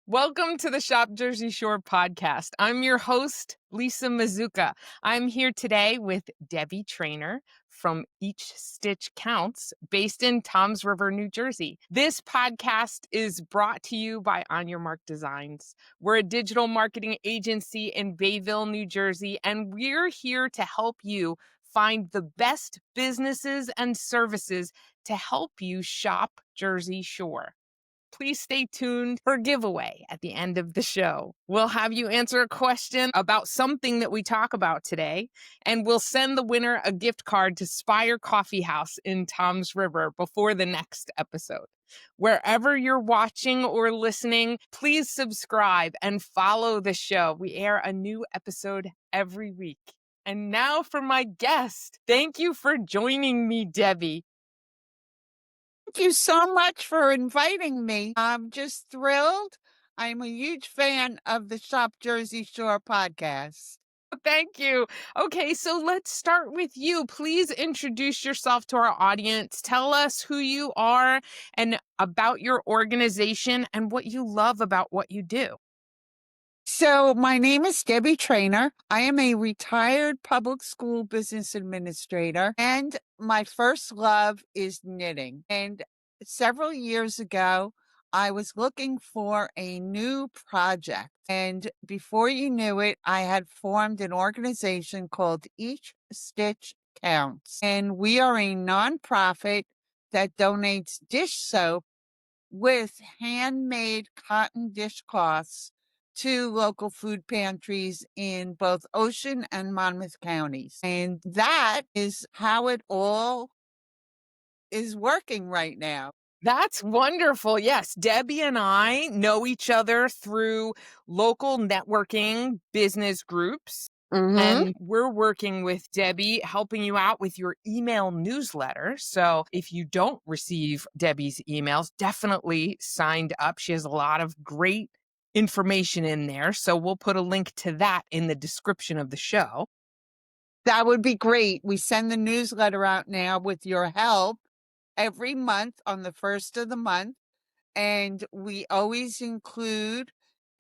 Welcome to the Shop Jersey Shore podcast. I'm your host, Lisa Mazuka. I'm here today with Debbie Trainer from Each Stitch Counts, based in Toms River, New Jersey. This podcast is brought to you by On Your Mark Designs. We're a digital marketing agency in Bayville, New Jersey, and we're here to help you find the best businesses and services to help you shop Jersey Shore. Please stay tuned for a giveaway at the end of the show. We'll have you answer a question about something that we talk about today, and we'll send the winner a gift card to Spire Coffee House in Toms River before the next episode. Wherever you're watching or listening, please subscribe and follow the show. We air a new episode every week. And now for my guest. Thank you for joining me, Debbie. Thank you so much for inviting me. I'm just thrilled. I'm a huge fan of the Shop Jersey Shore podcast. Thank you. Okay, so let's start with you. Please introduce yourself to our audience. Tell us who you are and about your organization and what you love about what you do. So, my name is Debbie Trainer. I am a retired public school business administrator, and my first love is knitting. And several years ago, I was looking for a new project. And before you knew it, I had formed an organization called Each Stitch Counts. And we are a nonprofit that donates dish soap with handmade cotton dishcloths to local food pantries in both Ocean and Monmouth counties. And that is how it all is working right now. That's wonderful. Yes, Debbie and I know each other through local networking business groups. Mm-hmm. And we're working with Debbie, helping you out with your email newsletter. So if you don't receive Debbie's emails, definitely signed up. She has a lot of great information in there. So we'll put a link to that in the description of the show. That would be great. We send the newsletter out now with your help every month on the first of the month. And we always include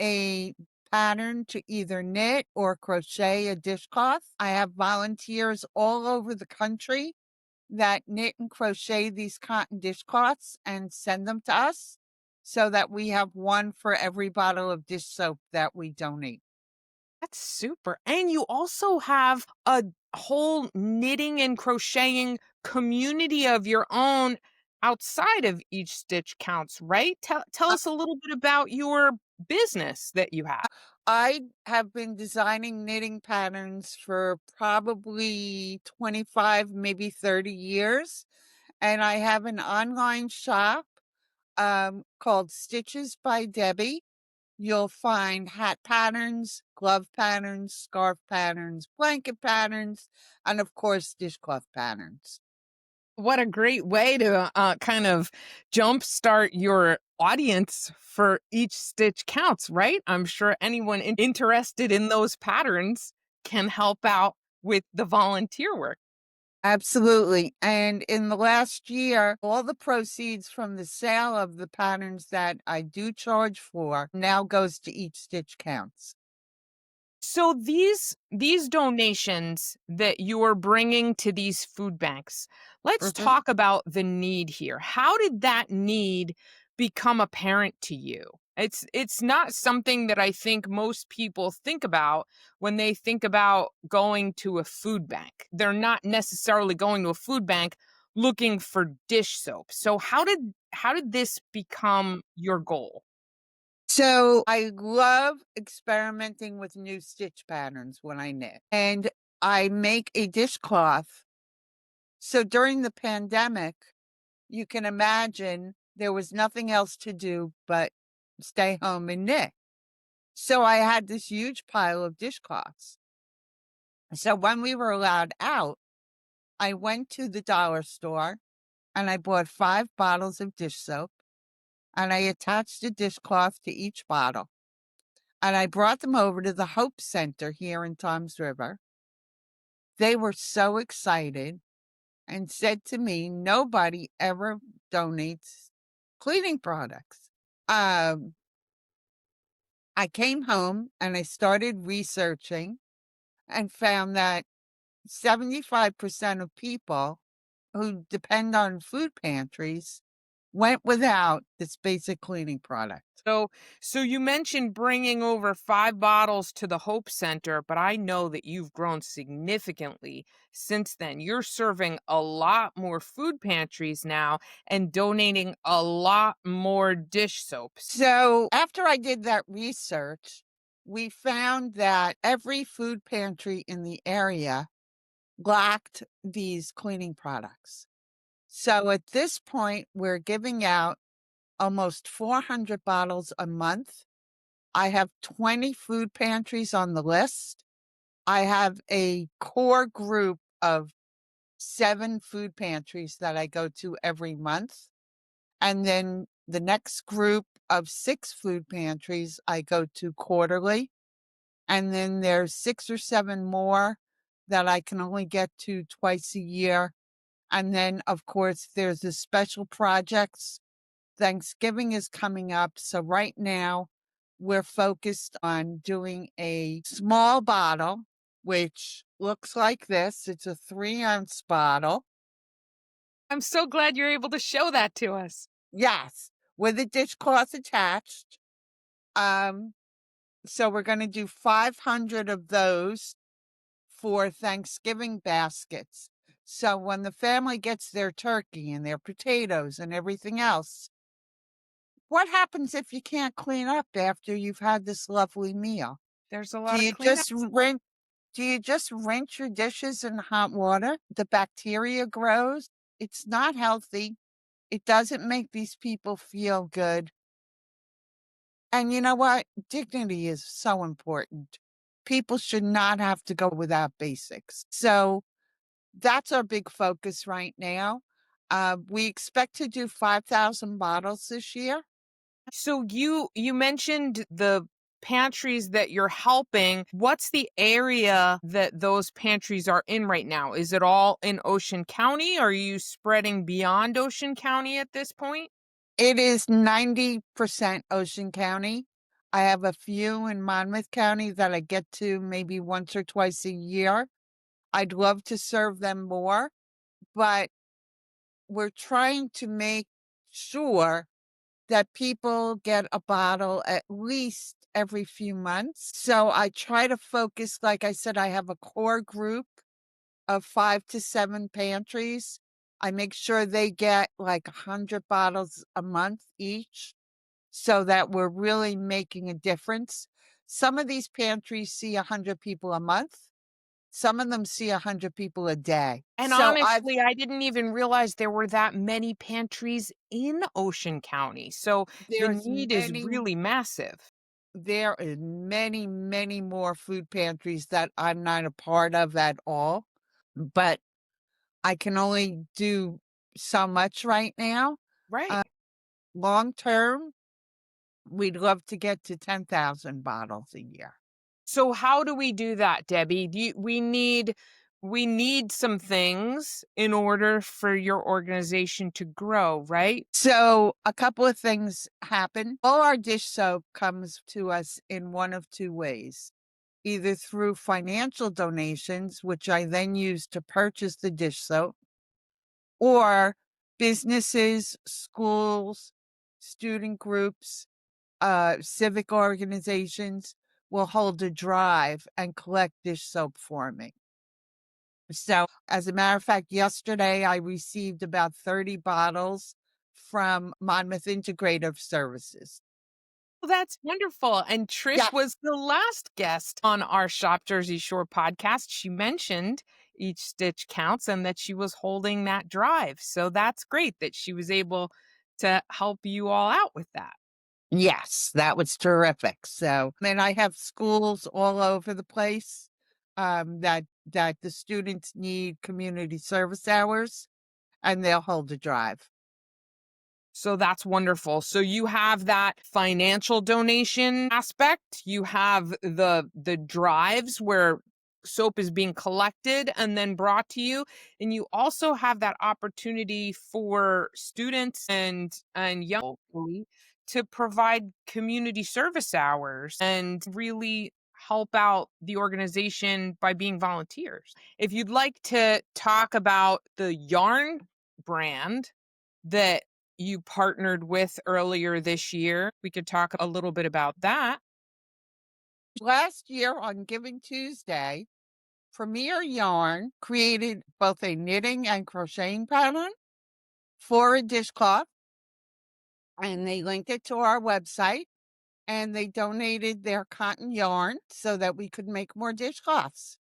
a pattern to either knit or crochet a dishcloth. I have volunteers all over the country that knit and crochet these cotton dishcloths and send them to us so that we have one for every bottle of dish soap that we donate. That's super. And you also have a whole knitting and crocheting community of your own outside of Each Stitch Counts, right? Tell Uh, us a little bit about your business that you have. I have been designing knitting patterns for probably 25, maybe 30 years. And I have an online shop called Stitches by Debbie. You'll find hat patterns, glove patterns, scarf patterns, blanket patterns, and of course, dishcloth patterns. What a great way to kind of jumpstart your audience for Each Stitch Counts, right? I'm sure anyone interested in those patterns can help out with the volunteer work. Absolutely. And in the last year, all the proceeds from the sale of the patterns that I do charge for now goes to Each Stitch Counts. So these donations that you are bringing to these food banks, let's Mhm. talk about the need here. How did that need become apparent to you? It's not something that I think most people think about when they think about going to a food bank. They're not necessarily going to a food bank looking for dish soap. So how did this become your goal? So I love experimenting with new stitch patterns when I knit. And I make a dishcloth. So during the pandemic, you can imagine there was nothing else to do but stay home and knit. So I had this huge pile of dishcloths. So when we were allowed out, I went to the dollar store and I bought 5 bottles of dish soap and I attached a dishcloth to each bottle. And I brought them over to the Hope Center here in Toms River. They were so excited and said to me, nobody ever donates cleaning products. Um, I came home and I started researching and found that 75% of people who depend on food pantries went without this basic cleaning product. So you mentioned bringing over 5 bottles to the Hope Center, but I know that you've grown significantly since then. You're serving a lot more food pantries now and donating a lot more dish soaps. So after I did that research, we found that every food pantry in the area lacked these cleaning products. So at this point, we're giving out almost 400 bottles a month. I have 20 food pantries on the list. I have a core group of 7 food pantries that I go to every month. And then the next group of 6 food pantries I go to quarterly. And then there's 6 or 7 more that I can only get to twice a year. And then, of course, there's the special projects. Thanksgiving is coming up. So right now, we're focused on doing a small bottle, which looks like this. It's a 3-ounce bottle. I'm so glad you're able to show that to us. Yes, with a dishcloth attached. Um, so we're going to do 500 of those for Thanksgiving baskets. So when the family gets their turkey and their potatoes and everything else, what happens if you can't clean up after you've had this lovely meal? There's a Do lot of you cleanup. just rinse do you just rinse your dishes in hot water? The bacteria grows. It's not healthy. It doesn't make these people feel good. And you know what? Dignity is so important. People should not have to go without basics. So that's our big focus right now. We expect to do 5,000 bottles this year. So you mentioned the pantries that you're helping. What's the area that those pantries are in right now? Is it all in Ocean County? Are you spreading beyond Ocean County at this point? It is 90% Ocean County. I have a few in Monmouth County that I get to maybe once or twice a year. I'd love to serve them more, but we're trying to make sure that people get a bottle at least every few months. So I try to focus, like I said, I have a core group of 5 to 7 pantries. I make sure they get like 100 bottles a month each so that we're really making a difference. Some of these pantries see 100 people a month. Some of them see 100 people a day. And honestly, I didn't even realize there were that many pantries in Ocean County. So the There's need is many really massive. there is many, many more food pantries that I'm not a part of at all, but I can only do so much right now. Right. Uh, Long term, we'd love to get to 10,000 bottles a year. So how do we do that, Debbie? We need some things in order for your organization to grow, right? So a couple of things happen. All our dish soap comes to us in one of 2 ways, either through financial donations, which I then use to purchase the dish soap, or businesses, schools, student groups, civic organizations will hold a drive and collect dish soap for me. So, as a matter of fact, yesterday I received about 30 bottles from Monmouth Integrative Services. Well, that's wonderful. And Trish Yes. was the last guest on our Shop Jersey Shore podcast. She mentioned each stitch counts and that she was holding that drive. So that's great that she was able to help you all out with that. Yes, that was terrific. So, and I have schools all over the place that the students need community service hours, and they'll hold a drive. So that's wonderful. So you have that financial donation aspect, you have the drives where soap is being collected and then brought to you, and you also have that opportunity for students and young, hopefully, to provide community service hours and really help out the organization by being volunteers. If you'd like to talk about the yarn brand that you partnered with earlier this year, we could talk a little bit about that. Last year on Giving Tuesday, Premier Yarn created both a knitting and crocheting pattern for a dishcloth, and they linked it to our website, and they donated their cotton yarn so that we could make more dishcloths.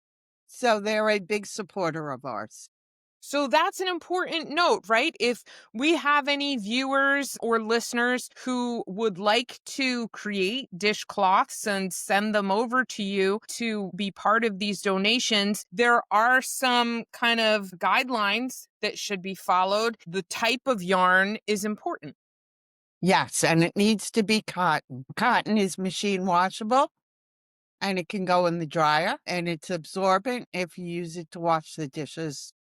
So they're a big supporter of ours. So that's an important note, right? If we have any viewers or listeners who would like to create dishcloths and send them over to you to be part of these donations, there are some kind of guidelines that should be followed. The type of yarn is important. Yes, and it needs to be cotton. Cotton is machine washable and it can go in the dryer and it's absorbent if you use it to wash the dishes.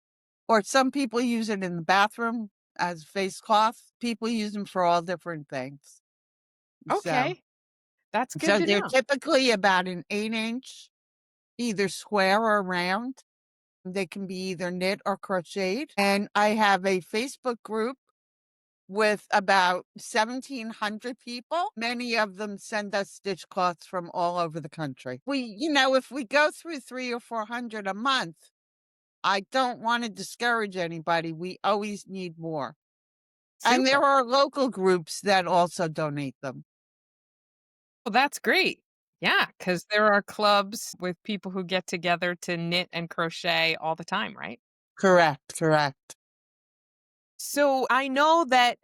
Or some people use it in the bathroom as face cloth. People use them for all different things. So, Okay, that's good so to they're know. typically about an 8-inch, either square or round. They can be either knit or crocheted. And I have a Facebook group with about 1,700 people. Many of them send us stitch cloths from all over the country. If we go through 3 or 400 a month, I don't want to discourage anybody. We always need more. And there Super. are local groups that also donate them. Well, that's great. Yeah, because there are clubs with people who get together to knit and crochet all the time, right? Correct, correct. So I know that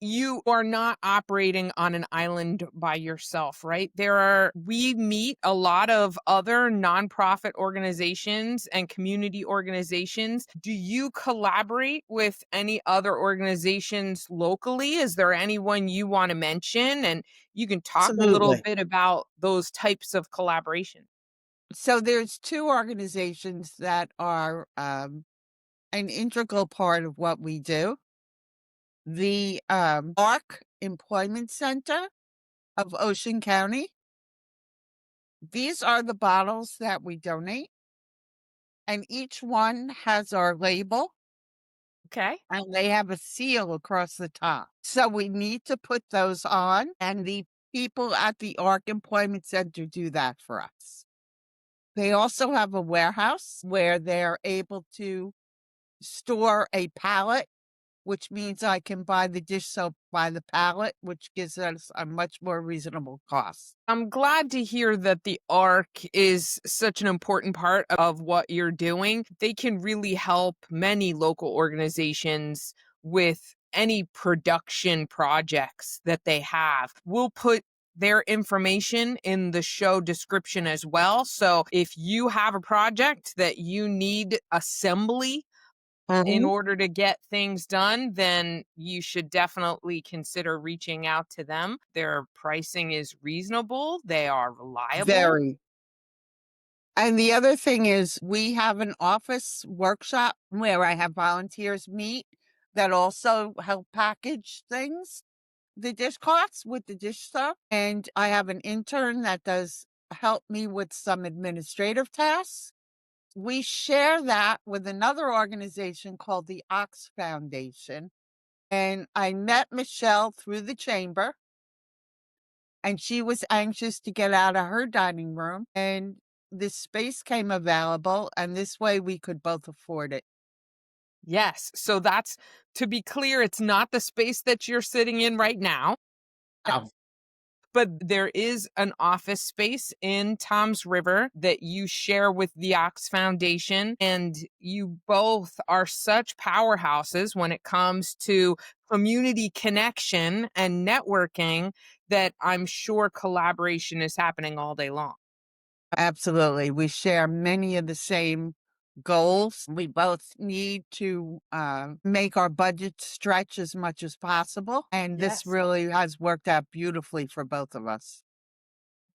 you are not operating on an island by yourself, right? We meet a lot of other nonprofit organizations and community organizations. Do you collaborate with any other organizations locally? Is there anyone you want to mention? And you can talk a little Absolutely. bit about those types of collaboration. So there's two organizations that are an integral part of what we do. The ARC Employment Center of Ocean County. These are the bottles that we donate, and each one has our label Okay. and they have a seal across the top. So we need to put those on, and the people at the ARC Employment Center do that for us. They also have a warehouse where they're able to store a pallet, which means I can buy the dish soap by the pallet, which gives us a much more reasonable cost. I'm glad to hear that the ARC is such an important part of what you're doing. They can really help many local organizations with any production projects that they have. We'll put their information in the show description as well. So if you have a project that you need assembly in Mhm. order to get things done, then you should definitely consider reaching out to them. Their pricing is reasonable, they are reliable. Very. And the other thing is, we have an office workshop where I have volunteers meet that also help package things, the dishcloths with the dish stuff. And I have an intern that does help me with some administrative tasks. We share that with another organization called the Ox Foundation. And I met Michelle through the chamber, and she was anxious to get out of her dining room. And this space came available, and this way we could both afford it. Yes, so that's to be clear, it's not the space that you're sitting in right now. Oh, But there is an office space in Tom's River that you share with the Ox Foundation. And you both are such powerhouses when it comes to community connection and networking that I'm sure collaboration is happening all day long. absolutely. We share many of the same goals. We both need to make our budget stretch as much as possible. And this Yes. really has worked out beautifully for both of us.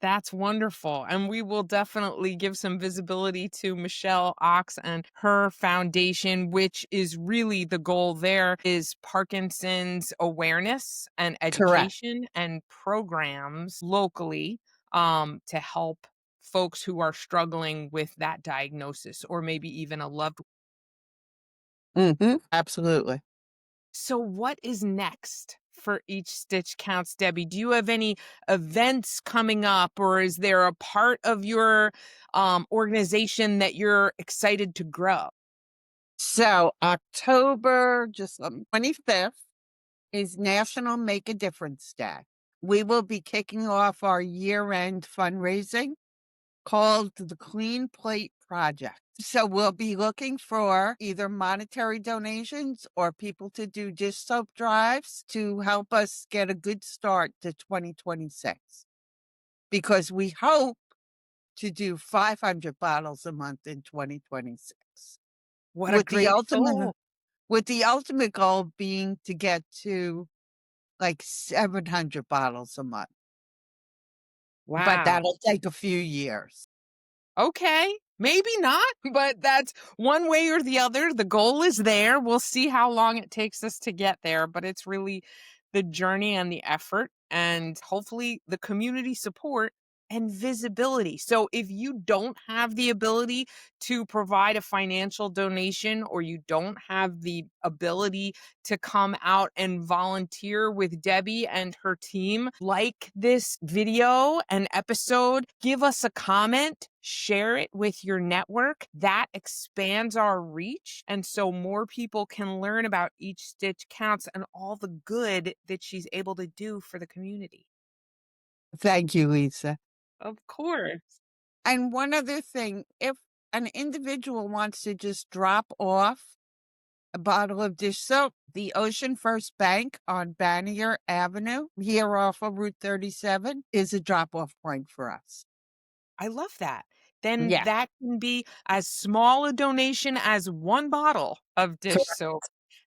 That's wonderful. And we will definitely give some visibility to Michelle Ox and her foundation, which is really the goal there is Parkinson's awareness and Correct. education and programs locally to help folks who are struggling with that diagnosis or maybe even a loved. Absolutely. So, what is next for Each Stitch Counts, Debbie? Do you have any events coming up, or is there a part of your organization that you're excited to grow? So October just 25th is National Make a Difference Day. We will be kicking off our year-end fundraising called the Clean Plate Project. So we'll be looking for either monetary donations or people to do dish soap drives to help us get a good start to 2026. Because we hope to do 500 bottles a month in 2026. What a With the great ultimate goal. with the ultimate goal being to get to like 700 bottles a month. But Wow. that'll take a few years. Okay, maybe not, but that's one way or the other. The goal is there. We'll see how long it takes us to get there, but it's really the journey and the effort and hopefully the community support and visibility. So if you don't have the ability to provide a financial donation or you don't have the ability to come out and volunteer with Debbie and her team, like this video and episode, give us a comment, share it with your network. That expands our reach. And so more people can learn about Each Stitch Counts and all the good that she's able to do for the community. Thank you, Lisa. Of course. And one other thing, if an individual wants to just drop off a bottle of dish soap, the Ocean First Bank on Bannier Avenue, here off of Route 37, is a drop off point for us. I love that. Then Yeah. that can be as small a donation as one bottle of dish soap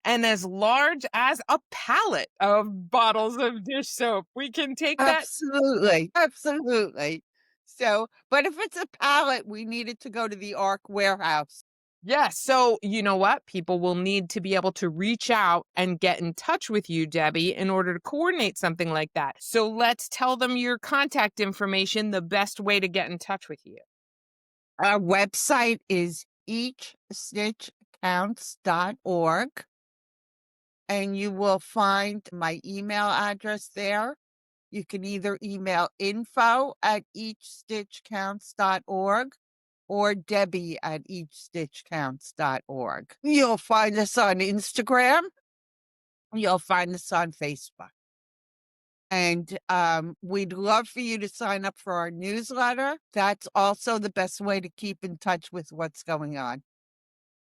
and as large as a pallet of bottles of dish soap. We can take that. Absolutely, absolutely. So, but if it's a pallet, we need it to go to the ARC warehouse. Yes. So, you know what? People will need to be able to reach out and get in touch with you, Debbie, in order to coordinate something like that. So, let's tell them your contact information, the best way to get in touch with you. Our website is eachstitchcounts.org, and you will find my email address there. You can either email info@eachstitchcounts.org or Debbie@eachstitchcounts.org. You'll find us on Instagram. You'll find us on Facebook. And we'd love for you to sign up for our newsletter. That's also the best way to keep in touch with what's going on.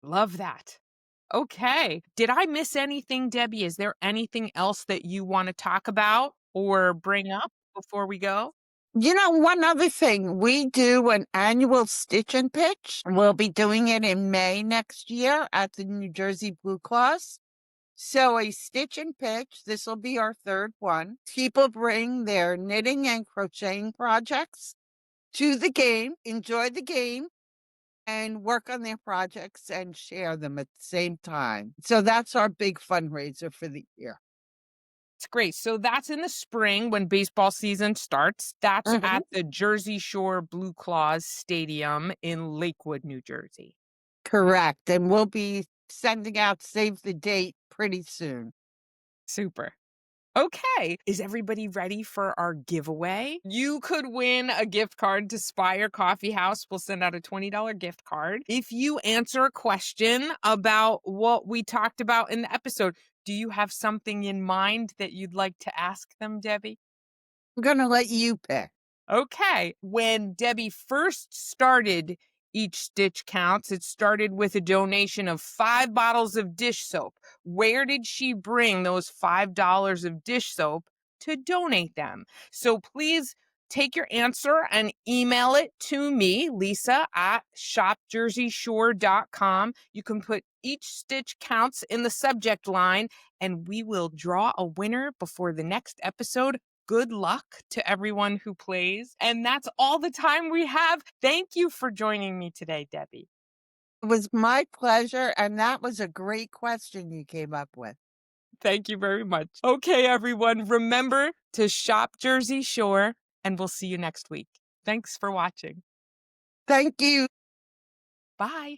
Love that. Okay. Did I miss anything, Debbie? Is there anything else that you want to talk about or bring up before we go? You know, one other thing, we do an annual stitch and pitch. We'll be doing it in May next year at the New Jersey Blue Cross. So a stitch and pitch, this will be our third one. People bring their knitting and crocheting projects to the game, enjoy the game, and work on their projects and share them at the same time. So that's our big fundraiser for the year. It's great. So that's in the spring when baseball season starts. That's Mhm. at the Jersey Shore Blue Claws Stadium in Lakewood, New Jersey. Correct. And we'll be sending out save the date pretty soon. Super. Okay. Is everybody ready for our giveaway? You could win a gift card to Spire Coffee House. We'll send out a $20 gift card. If you answer a question about what we talked about in the episode, do you have something in mind that you'd like to ask them, Debbie? I'm going to let you pick. Okay. When Debbie first started Each Stitch Counts, it started with a donation of 5 bottles of dish soap. Where did she bring those $5 of dish soap to donate them? So please take your answer and email it to me, Lisa, at shopjerseyshore.com. You can put Each Stitch Counts in the subject line, and we will draw a winner before the next episode good luck to everyone who plays. And that's all the time we have. Thank you for joining me today, Debbie. It was my pleasure, and that was a great question you came up with. Thank you very much. Okay, everyone, remember to shop Jersey Shore, and we'll see you next week. Thanks for watching. Thank you. Bye.